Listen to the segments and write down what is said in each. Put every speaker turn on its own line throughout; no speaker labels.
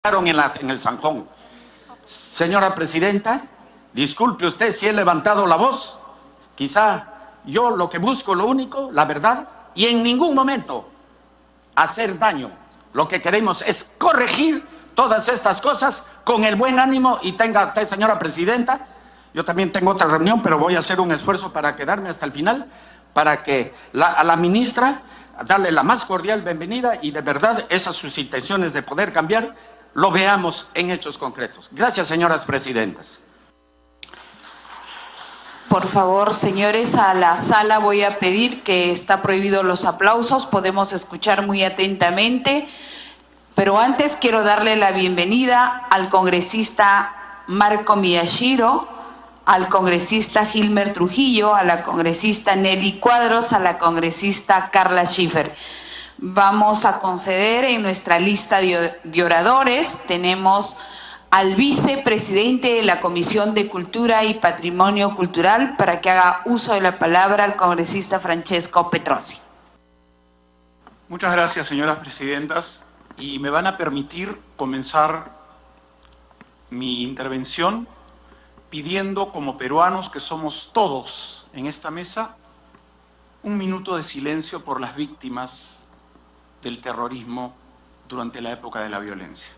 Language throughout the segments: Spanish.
en el zanjón. Señora presidenta, disculpe usted si he levantado la voz. Quizá yo lo que busco, lo único, la verdad, y en ningún momento hacer daño. Lo que queremos es corregir todas estas cosas con el buen ánimo. Y tenga usted, señora presidenta, yo también tengo otra reunión, pero voy a hacer un esfuerzo para quedarme hasta el final, para que a la ministra darle la más cordial bienvenida y de verdad esas sus intenciones de poder cambiar lo veamos en hechos concretos. Gracias, señoras presidentas.
Por favor, señores, a la sala voy a pedir que está prohibido los aplausos, podemos escuchar muy atentamente, pero antes quiero darle la bienvenida al congresista Marco Miyashiro, al congresista Gilmer Trujillo, a la congresista Nelly Cuadros, a la congresista Carla Schiffer. Vamos a conceder en nuestra lista de oradores, tenemos al vicepresidente de la Comisión de Cultura y Patrimonio Cultural para que haga uso de la palabra al congresista Francesco Petrosi.
Muchas gracias, señoras presidentas, y me van a permitir comenzar mi intervención pidiendo, como peruanos que somos todos en esta mesa, un minuto de silencio por las víctimas del terrorismo durante la época de la violencia.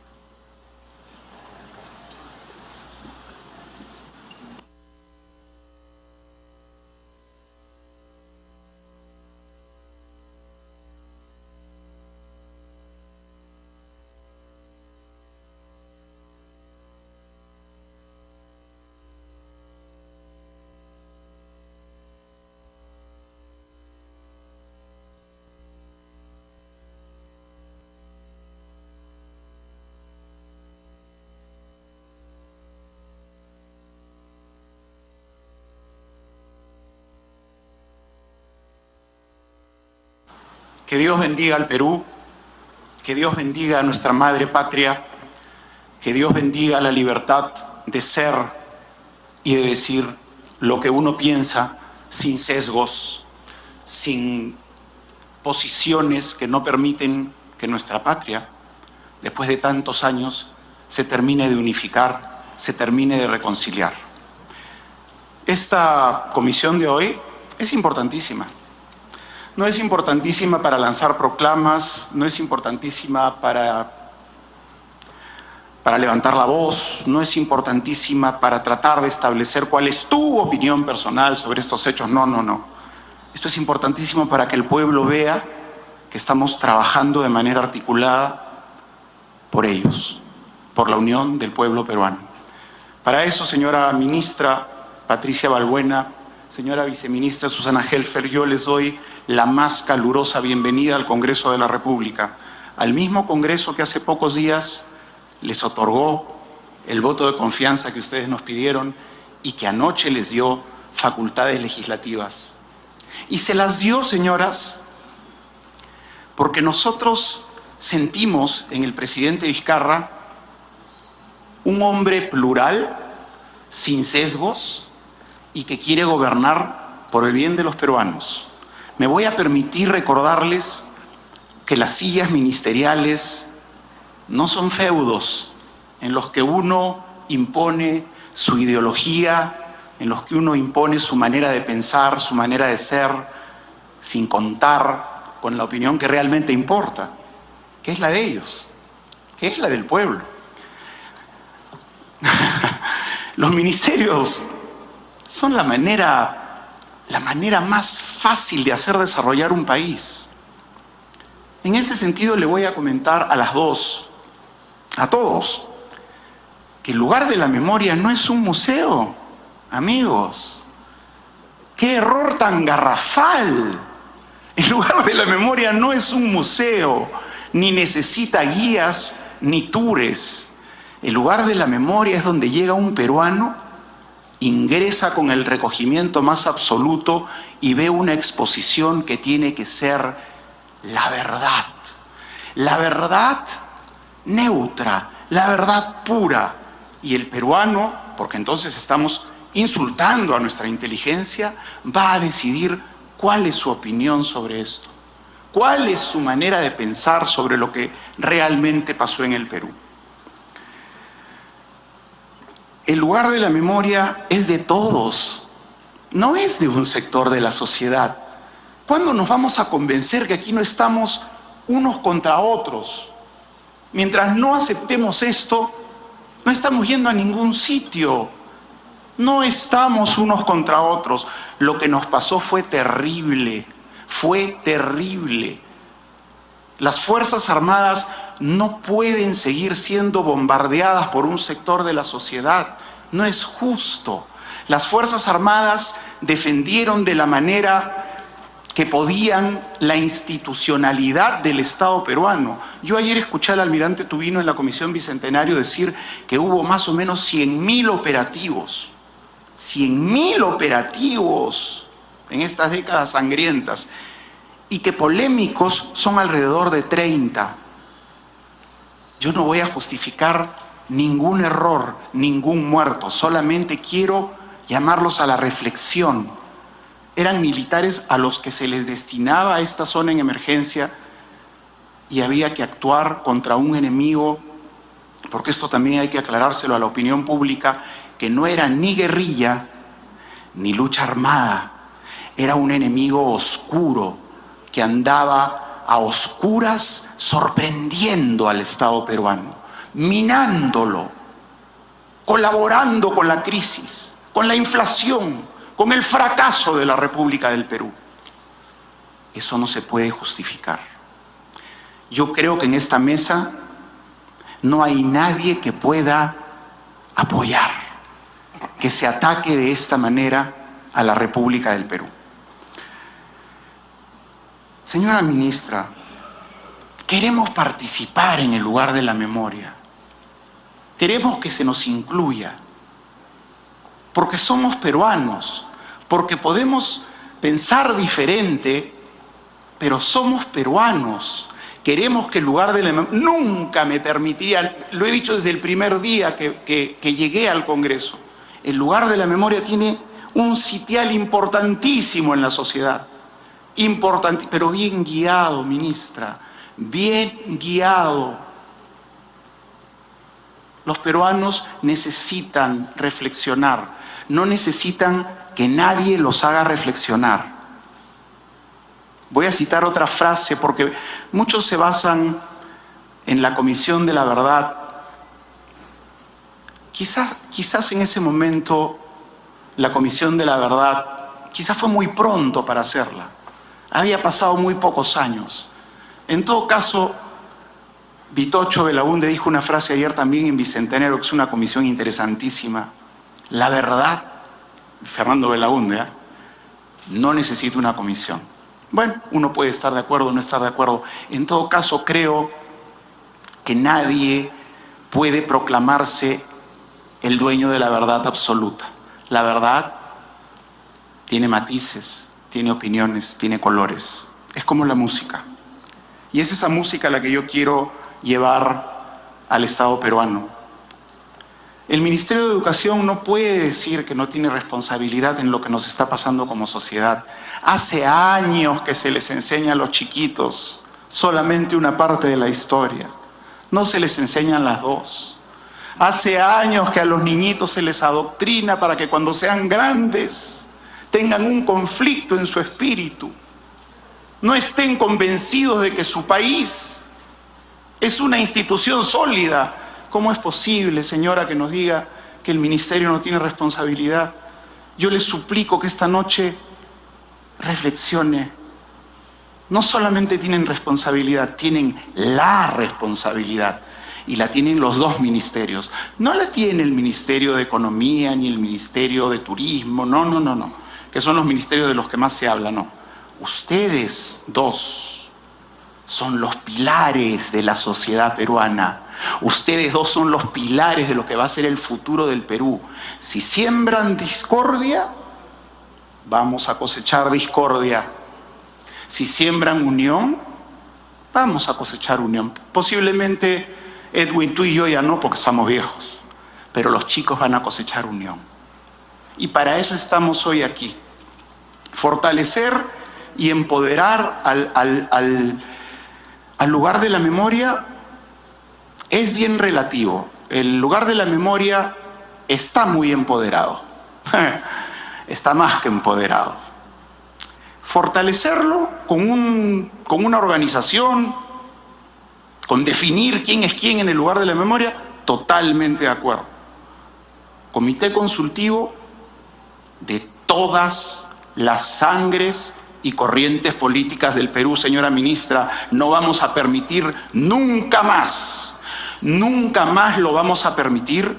Que Dios bendiga al Perú, que Dios bendiga a nuestra madre patria, que Dios bendiga la libertad de ser y de decir lo que uno piensa sin sesgos, sin posiciones que no permiten que nuestra patria, después de tantos años, se termine de unificar, se termine de reconciliar. Esta comisión de hoy es importantísima. No es importantísima para lanzar proclamas, no es importantísima para levantar la voz, no es importantísima para tratar de establecer cuál es tu opinión personal sobre estos hechos. No, no, no. Esto es importantísimo para que el pueblo vea que estamos trabajando de manera articulada por ellos, por la unión del pueblo peruano. Para eso, señora ministra Patricia Balbuena, señora viceministra Susana Helfer, yo les doy la más calurosa bienvenida al Congreso de la República, al mismo Congreso que hace pocos días les otorgó el voto de confianza que ustedes nos pidieron y que anoche les dio facultades legislativas. Y se las dio, señoras, porque nosotros sentimos en el presidente Vizcarra un hombre plural, sin sesgos y que quiere gobernar por el bien de los peruanos. Me voy a permitir recordarles que las sillas ministeriales no son feudos en los que uno impone su ideología, en los que uno impone su manera de pensar, su manera de ser, sin contar con la opinión que realmente importa, que es la de ellos, que es la del pueblo. Los ministerios son la manera más fácil de hacer desarrollar un país. En este sentido le voy a comentar a las dos, a todos, que el lugar de la memoria no es un museo, amigos. ¡Qué error tan garrafal! El lugar de la memoria no es un museo, ni necesita guías ni tours. El lugar de la memoria es donde llega un peruano, ingresa con el recogimiento más absoluto y ve una exposición que tiene que ser la verdad neutra, la verdad pura. Y el peruano, porque entonces estamos insultando a nuestra inteligencia, va a decidir cuál es su opinión sobre esto, cuál es su manera de pensar sobre lo que realmente pasó en el Perú. el lugar de la memoria es de todos, no es de un sector de la sociedad. ¿Cuándo nos vamos a convencer que aquí no estamos unos contra otros? Mientras no aceptemos esto, no estamos yendo a ningún sitio. No estamos unos contra otros. Lo que nos pasó fue terrible, fue terrible. Las Fuerzas Armadas no pueden seguir siendo bombardeadas por un sector de la sociedad. No es justo. Las Fuerzas Armadas defendieron de la manera que podían la institucionalidad del Estado peruano. Yo ayer escuché al almirante Tubino en la Comisión Bicentenario decir que hubo más o menos 100.000 operativos. 100.000 operativos en estas décadas sangrientas. Y que polémicos son alrededor de 30. Yo no voy a justificar ningún error, ningún muerto. Solamente quiero llamarlos a la reflexión. Eran militares a los que se les destinaba a esta zona en emergencia y había que actuar contra un enemigo, porque esto también hay que aclarárselo a la opinión pública, que no era ni guerrilla ni lucha armada. Era un enemigo oscuro que andaba a oscuras sorprendiendo al Estado peruano, minándolo, colaborando con la crisis, con la inflación, con el fracaso de la República del Perú. Eso no se puede justificar. Yo creo que en esta mesa no hay nadie que pueda apoyar que se ataque de esta manera a la República del Perú. Señora ministra, queremos participar en el lugar de la memoria. Queremos que se nos incluya, porque somos peruanos, porque podemos pensar diferente, pero somos peruanos. Queremos que el lugar de la memoria... Nunca me permitirían, lo he dicho desde el primer día que llegué al Congreso, el lugar de la memoria tiene un sitial importantísimo en la sociedad. Importante, pero bien guiado, ministra, bien guiado. Los peruanos necesitan reflexionar, no necesitan que nadie los haga reflexionar. Voy a citar otra frase porque muchos se basan en la Comisión de la Verdad. Quizás en ese momento la Comisión de la Verdad, quizás fue muy pronto para hacerla. Había pasado muy pocos años. En todo caso, Vitocho Belaúnde dijo una frase ayer también en Bicentenario, que es una comisión interesantísima. La verdad, Fernando Belaúnde, no necesita una comisión. Bueno, uno puede estar de acuerdo o no estar de acuerdo. En todo caso, creo que nadie puede proclamarse el dueño de la verdad absoluta. La verdad tiene matices, tiene opiniones, tiene colores. Es como la música. Y es esa música la que yo quiero llevar al Estado peruano. El Ministerio de Educación no puede decir que no tiene responsabilidad en lo que nos está pasando como sociedad. Hace años que se les enseña a los chiquitos solamente una parte de la historia. No se les enseñan las dos. Hace años que a los niñitos se les adoctrina para que cuando sean grandes tengan un conflicto en su espíritu. No estén convencidos de que su país es una institución sólida. ¿Cómo es posible, señora, que nos diga que el ministerio no tiene responsabilidad? Yo le suplico que esta noche reflexione. No solamente tienen responsabilidad, tienen la responsabilidad. Y la tienen los dos ministerios. No la tiene el Ministerio de Economía ni el Ministerio de Turismo. No. Que son los ministerios de los que más se habla, no. Ustedes dos son los pilares de la sociedad peruana. Ustedes dos son los pilares de lo que va a ser el futuro del Perú. Si siembran discordia, vamos a cosechar discordia. Si siembran unión, vamos a cosechar unión. Posiblemente Edwin, tú y yo ya no, porque estamos viejos, pero los chicos van a cosechar unión. Y para eso estamos hoy aquí. Fortalecer y empoderar al lugar de la memoria es bien relativo. El lugar de la memoria está muy empoderado. Está más que empoderado. Fortalecerlo con una organización, con definir quién es quién en el lugar de la memoria, totalmente de acuerdo. Comité consultivo de todas las sangres y corrientes políticas del Perú, señora ministra. No vamos a permitir nunca más lo vamos a permitir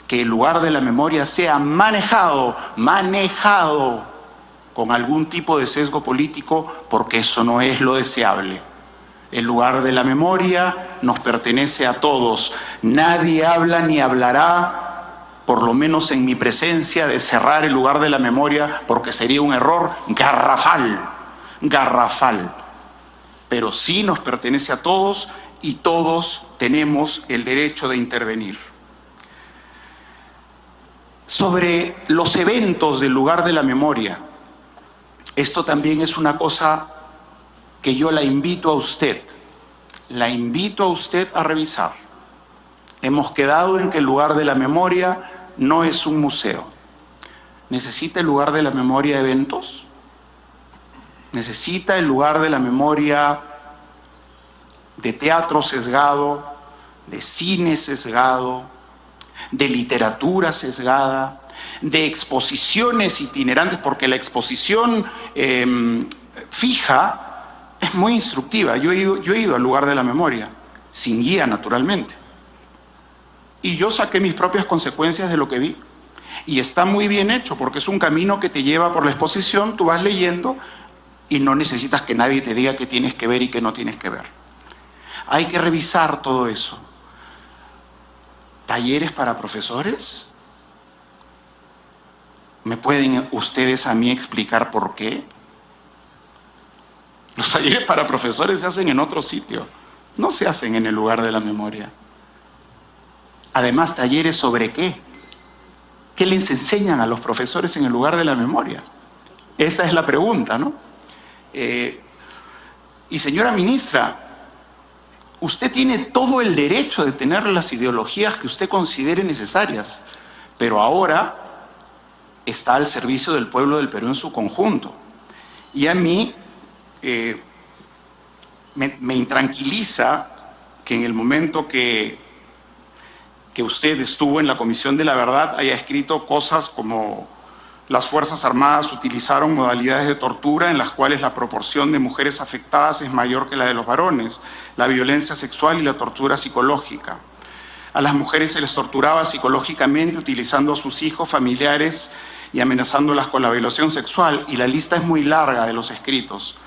que el lugar de la memoria sea manejado con algún tipo de sesgo político, porque eso no es lo deseable. El lugar de la memoria nos pertenece a todos. Nadie habla ni hablará, por lo menos en mi presencia, de cerrar el lugar de la memoria, porque sería un error garrafal. Pero sí nos pertenece a todos y todos tenemos el derecho de intervenir. Sobre los eventos del lugar de la memoria, esto también es una cosa que yo la invito a usted a revisar. Hemos quedado en que el lugar de la memoria no es un museo. ¿Necesita el lugar de la memoria eventos? ¿Necesita el lugar de la memoria de teatro sesgado, de cine sesgado, de literatura sesgada, de exposiciones itinerantes? Porque la exposición fija es muy instructiva. Yo he ido al lugar de la memoria, sin guía naturalmente. Y yo saqué mis propias consecuencias de lo que vi. Y está muy bien hecho, porque es un camino que te lleva por la exposición, tú vas leyendo y no necesitas que nadie te diga qué tienes que ver y qué no tienes que ver. Hay que revisar todo eso. ¿Talleres para profesores? ¿Me pueden ustedes a mí explicar por qué? Los talleres para profesores se hacen en otro sitio, no se hacen en el lugar de la memoria. Además, ¿talleres sobre qué? ¿Qué les enseñan a los profesores en el lugar de la memoria? Esa es la pregunta, ¿no? Y señora ministra, usted tiene todo el derecho de tener las ideologías que usted considere necesarias, pero ahora está al servicio del pueblo del Perú en su conjunto. Y a mí me intranquiliza que en el momento que usted estuvo en la Comisión de la Verdad haya escrito cosas como: las Fuerzas Armadas utilizaron modalidades de tortura en las cuales la proporción de mujeres afectadas es mayor que la de los varones, la violencia sexual y la tortura psicológica. A las mujeres se les torturaba psicológicamente utilizando a sus hijos, familiares y amenazándolas con la violación sexual, y la lista es muy larga de los escritos.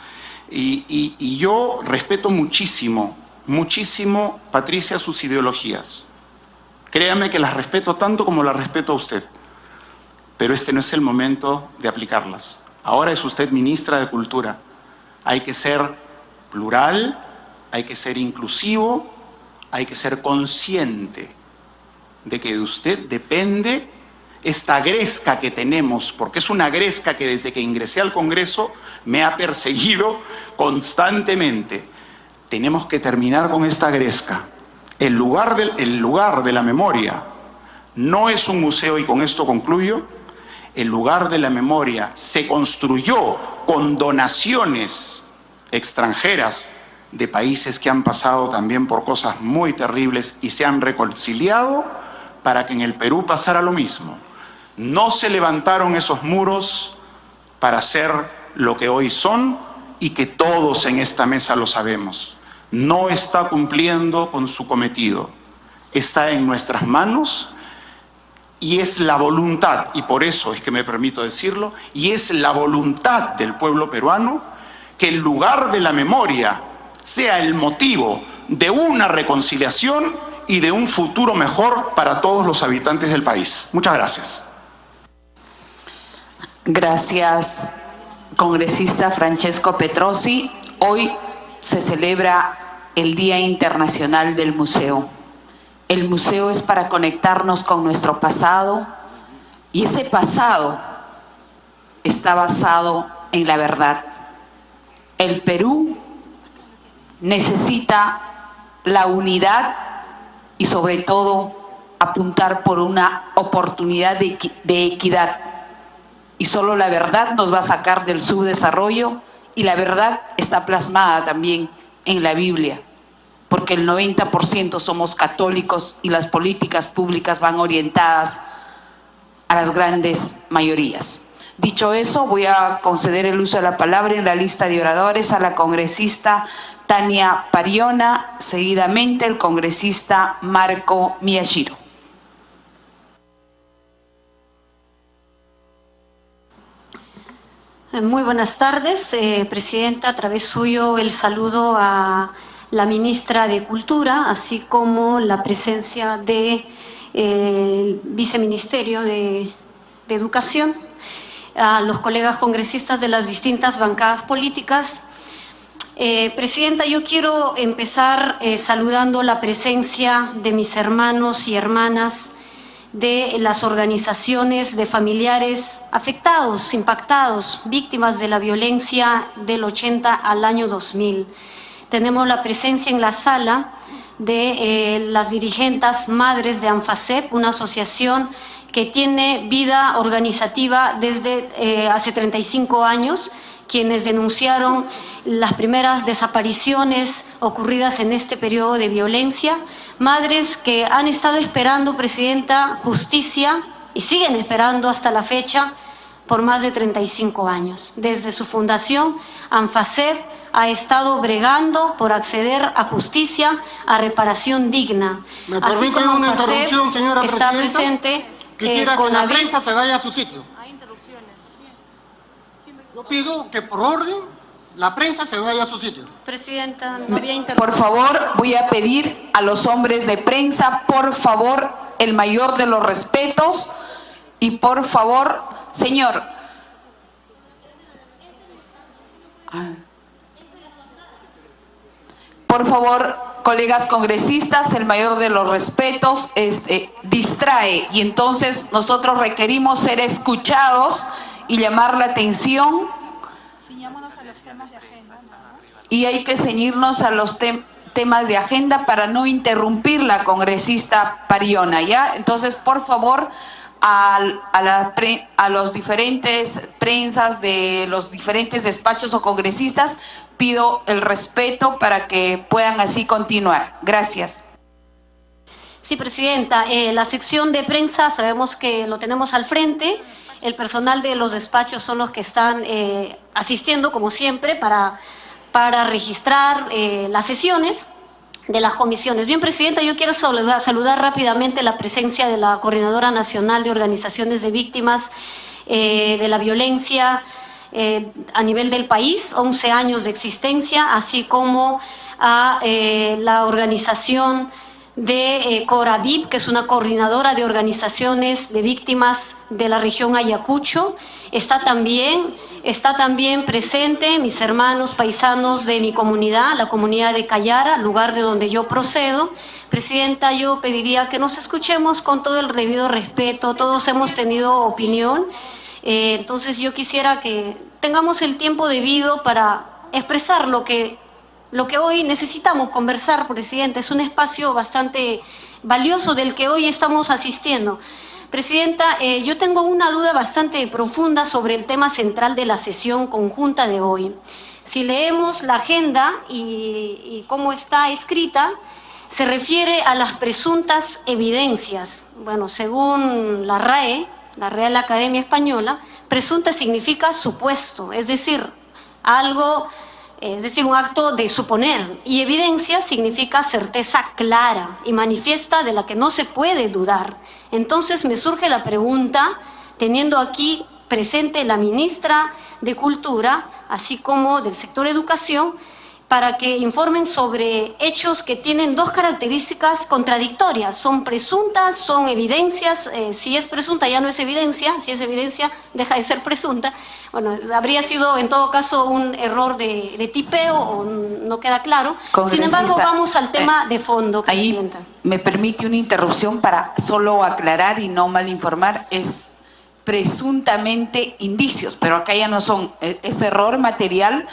Y yo respeto muchísimo, Patricia, sus ideologías. Créame que las respeto tanto como las respeto a usted. Pero este no es el momento de aplicarlas. Ahora es usted ministra de Cultura. Hay que ser plural, hay que ser inclusivo, hay que ser consciente de que de usted depende esta gresca que tenemos, porque es una gresca que desde que ingresé al Congreso me ha perseguido constantemente. Tenemos que terminar con esta gresca. El lugar de la memoria no es un museo, y con esto concluyo. El lugar de la memoria se construyó con donaciones extranjeras de países que han pasado también por cosas muy terribles y se han reconciliado para que en el Perú pasara lo mismo. No se levantaron esos muros para ser lo que hoy son, y que todos en esta mesa lo sabemos. No está cumpliendo con su cometido. Está en nuestras manos. Y es la voluntad, y por eso es que me permito decirlo, y es la voluntad del pueblo peruano que el lugar de la memoria sea el motivo de una reconciliación y de un futuro mejor para todos los habitantes del país. Muchas gracias.
Gracias, congresista Francesco Petrosi. Hoy se celebra el Día Internacional del Museo. El museo es para conectarnos con nuestro pasado, y ese pasado está basado en la verdad. El Perú necesita la unidad y sobre todo apuntar por una oportunidad de equidad. Y solo la verdad nos va a sacar del subdesarrollo, y la verdad está plasmada también en la Biblia, porque el 90% somos católicos y las políticas públicas van orientadas a las grandes mayorías. Dicho eso, voy a conceder el uso de la palabra en la lista de oradores a la congresista Tania Pariona, seguidamente el congresista Marco Miyashiro.
Muy buenas tardes, Presidenta. A través suyo el saludo a la Ministra de Cultura, así como la presencia del Viceministerio de Educación, a los colegas congresistas de las distintas bancadas políticas. Presidenta, yo quiero empezar saludando la presencia de mis hermanos y hermanas de las organizaciones de familiares afectados, impactados, víctimas de la violencia del 80 al año 2000. Tenemos la presencia en la sala de las dirigentes madres de ANFACEP, una asociación que tiene vida organizativa desde hace 35 años, quienes denunciaron las primeras desapariciones ocurridas en este periodo de violencia. Madres que han estado esperando, Presidenta, justicia y siguen esperando hasta la fecha por más de 35 años. Desde su fundación, ANFACEP ha estado bregando por acceder a justicia, a reparación digna.
¿Me permite una interrupción, señora
está
Presidenta?
presente
Quisiera que la prensa se vaya a su sitio. Yo pido que por orden la prensa se vaya a su sitio.
Presidenta, no había interrupción.
Por favor, voy a pedir a los hombres de prensa, por favor, el mayor de los respetos, y por favor, señor. Por favor, colegas congresistas, el mayor de los respetos distrae, y entonces nosotros requerimos ser escuchados y llamar la atención.
Ciñámonos a los temas de agenda, ¿no?
Y hay que ceñirnos a los temas de agenda para no interrumpir la congresista Pariona, ¿ya? Entonces, por favor, a los diferentes prensas de los diferentes despachos o congresistas, pido el respeto para que puedan así continuar. Gracias.
Sí, Presidenta, la sección de prensa sabemos que lo tenemos al frente. El personal de los despachos son los que están asistiendo, como siempre, para registrar las sesiones de las comisiones. Bien, Presidenta, yo quiero saludar rápidamente la presencia de la Coordinadora Nacional de Organizaciones de Víctimas de la Violencia a nivel del país, 11 años de existencia, así como a la organización de CORAVIP, que es una coordinadora de organizaciones de víctimas de la región Ayacucho. Está también presente mis hermanos paisanos de mi comunidad, la comunidad de Callara, lugar de donde yo procedo. Presidenta, yo pediría que nos escuchemos con todo el debido respeto, todos hemos tenido opinión, entonces yo quisiera que tengamos el tiempo debido para expresar lo que hoy necesitamos conversar, Presidenta. Es un espacio bastante valioso del que hoy estamos asistiendo. Presidenta, yo tengo una duda bastante profunda sobre el tema central de la sesión conjunta de hoy. Si leemos la agenda y cómo está escrita, se refiere a las presuntas evidencias. Bueno, según la RAE, la Real Academia Española, presunta significa supuesto, es decir, un acto de suponer, y evidencia significa certeza clara y manifiesta de la que no se puede dudar. Entonces me surge la pregunta, teniendo aquí presente la ministra de Cultura, así como del sector educación, para que informen sobre hechos que tienen dos características contradictorias. Son presuntas, son evidencias. Si es presunta ya no es evidencia, si es evidencia deja de ser presunta. Bueno, habría sido en todo caso un error de tipeo o no queda claro. Sin embargo, vamos al tema de fondo, Presidenta.
Ahí me permite una interrupción para solo aclarar y no malinformar. Es presuntamente indicios, pero acá ya no son, es error material.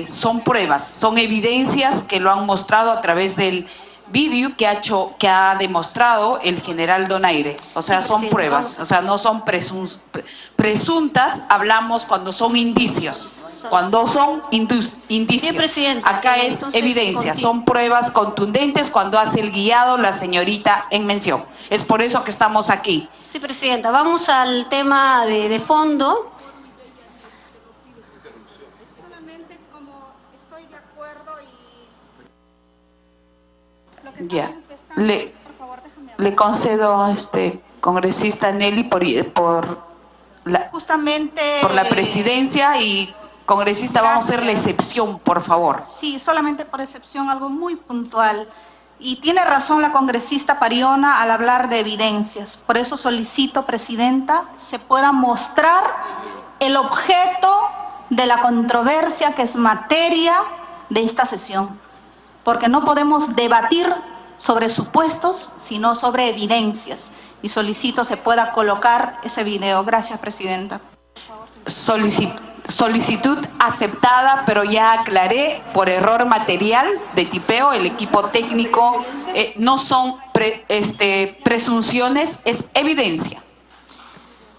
Son pruebas, son evidencias que lo han mostrado a través del vídeo que ha demostrado el general Donaire. O sea,
Sí,
son
presidenta,
pruebas,
vamos.
o sea, no son presuntas, hablamos cuando son indicios. Cuando son indicios.
Bien, presidenta,
Acá es
entonces,
evidencia,
continúo.
son pruebas contundentes cuando hace el guiado la señorita en mención. Es por eso que estamos aquí.
Sí, presidenta. Vamos al tema de fondo.
Solamente como estoy de acuerdo y lo que está
Ya.
manifestando, por favor, déjame hablar.
Le concedo a congresista Nelly por la
Justamente
presidencia y congresista, vamos a hacer la
Gracias.
excepción, por favor.
Sí, solamente por excepción, algo muy puntual. Y tiene razón la congresista Pariona al hablar de evidencias. Por eso solicito, presidenta, se pueda mostrar el objeto de la controversia que es materia de esta sesión. Porque no podemos debatir sobre supuestos, sino sobre evidencias. Y solicito se pueda colocar ese video. Gracias, presidenta.
Solicitud aceptada, pero ya aclaré, por error material de tipeo, el equipo técnico, no son presunciones, es evidencia.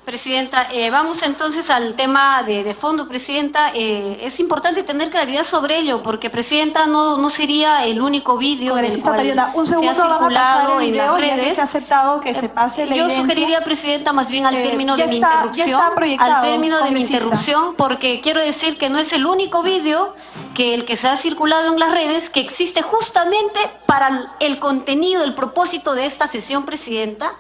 Presidenta, vamos entonces al tema de fondo, Presidenta. Es importante tener claridad sobre ello, porque, Presidenta, no sería el único vídeo del
Congresista
cual
Pariona, un
se ha
segundo, vamos a pasar
circulado
el
en las
video, ya que
redes.
se ha aceptado que se pase la
Yo
evidencia.
sugeriría, Presidenta, más bien al término
ya
de mi
está- ya
interrupción,
está proyectado,
al término de mi
congresista.
interrupción, porque quiero decir que no es el único vídeo que el que se ha circulado en las redes que existe justamente para el contenido, el propósito de esta sesión, Presidenta,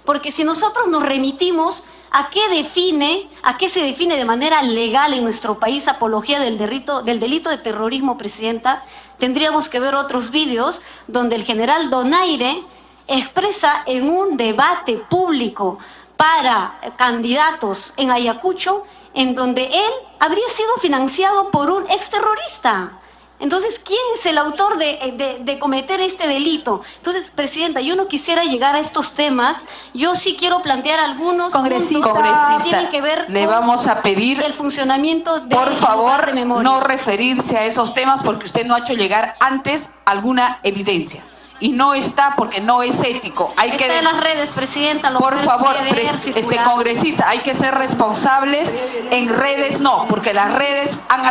porque si nosotros nos remitimos a qué se define de manera legal en nuestro país apología del delito de terrorismo, Presidenta, tendríamos que ver otros vídeos donde el general Donaire expresa en un debate público para candidatos en Ayacucho, en donde él habría sido financiado por un exterrorista. Entonces, ¿quién es el autor de cometer este delito? Entonces, Presidenta, yo no quisiera llegar a estos temas. Yo sí quiero plantear algunos
Congresista.
puntos que
Congresista,
tienen que ver
le
con
vamos a pedir,
el funcionamiento de
por
el lugar
favor,
de memoria.
no referirse a esos temas porque usted no ha hecho llegar antes alguna evidencia. Y no está porque no es ético. Hay
Está
que
en las redes, Presidenta. Lo
Por
pueden
favor,
ver, circular.
congresista, hay que ser responsables. En redes no, porque las redes han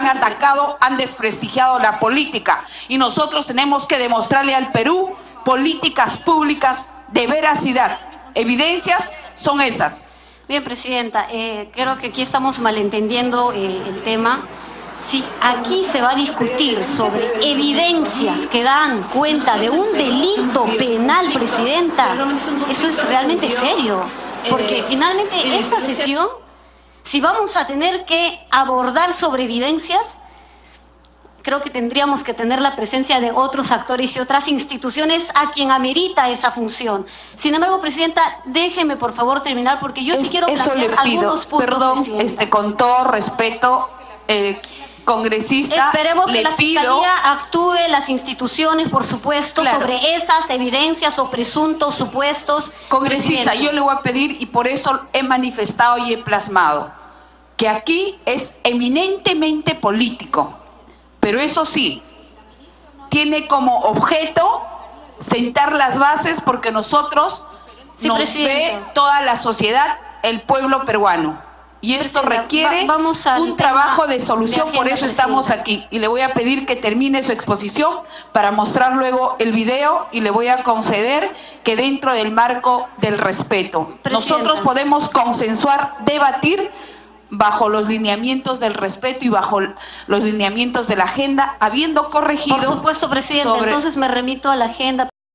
atacado, han desprestigiado la política. Y nosotros tenemos que demostrarle al Perú políticas públicas de veracidad. Evidencias son esas.
Bien, Presidenta, creo que aquí estamos malentendiendo el tema. Si aquí se va a discutir sobre evidencias que dan cuenta de un delito penal, Presidenta, eso es realmente serio. Porque finalmente esta sesión, si vamos a tener que abordar sobre evidencias, creo que tendríamos que tener la presencia de otros actores y otras instituciones a quien amerita esa función. Sin embargo, Presidenta, déjeme por favor terminar porque yo sí quiero
Eso le
plantear
pido,
algunos puntos,
perdón,
Presidenta.
con todo respeto, congresista,
Esperemos que
le
la
pido.
Fiscalía actúe, las instituciones, por supuesto,
Claro.
sobre esas evidencias o presuntos supuestos.
Congresista,
Presidenta.
yo le voy a pedir, y por eso he manifestado y he plasmado, que aquí es eminentemente político, pero eso sí, tiene como objeto sentar las bases porque nosotros
Sí,
nos
Presidenta.
ve toda la sociedad, el pueblo peruano. Y esto
Presidenta,
requiere
vamos al
un
tema
trabajo de solución,
de
por
agenda,
eso estamos
Presidenta.
aquí. Y le voy a pedir que termine su exposición para mostrar luego el video y le voy a conceder que dentro del marco del respeto.
Presidenta.
Nosotros podemos consensuar, debatir bajo los lineamientos del respeto y bajo los lineamientos de la agenda, habiendo corregido.
Por supuesto, Presidenta.
sobre-
Entonces me remito a la agenda.